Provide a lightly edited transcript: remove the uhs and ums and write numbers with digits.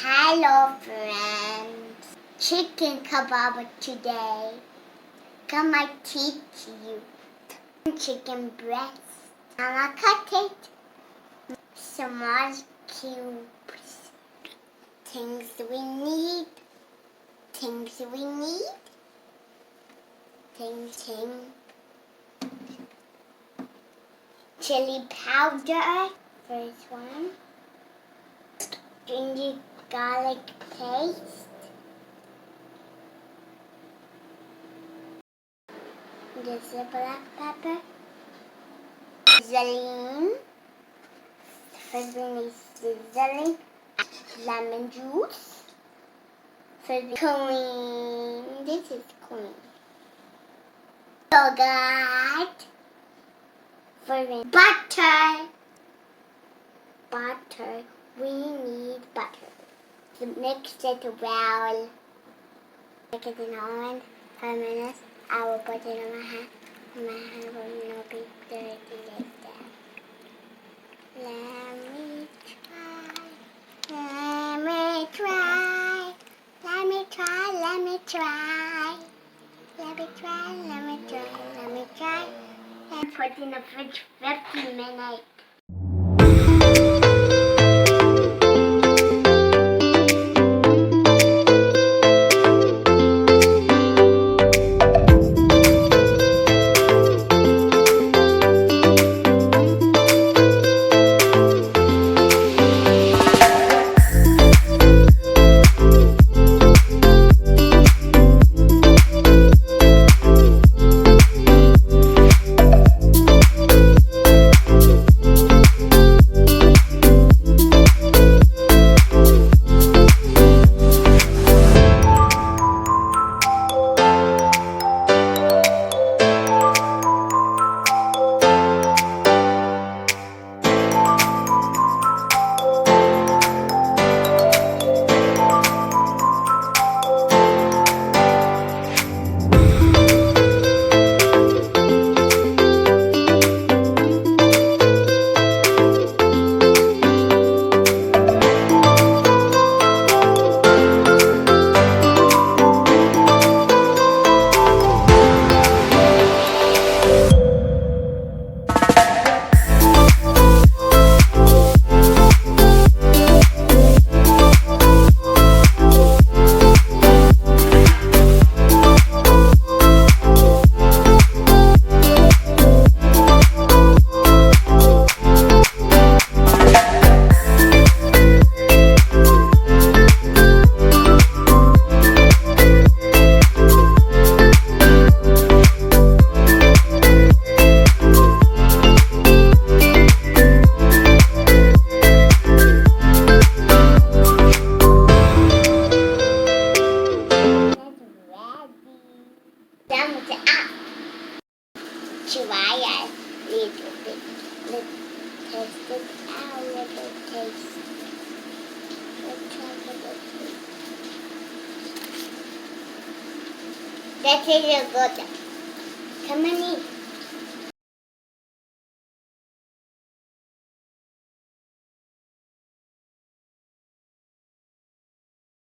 Hello friends, chicken kebab today. Come I teach you. Chicken breast. I'ma cut it. Small cubes. Things we need. Chili powder. First one. Ginger garlic paste. This is black pepper. Sizzling. First we need sizzling. Lemon juice. First clean. This is clean. Yogurt. First butter. We need butter. So mix it well. Make it in oven. 5 minutes. I will put it on my hand. My hand will not be dirty like that. Let me try. And put in the fridge 15 minutes. Done with the app. Try a little bit. Let's taste it out. Little taste. Let's try a little taste. That is good. Come on in.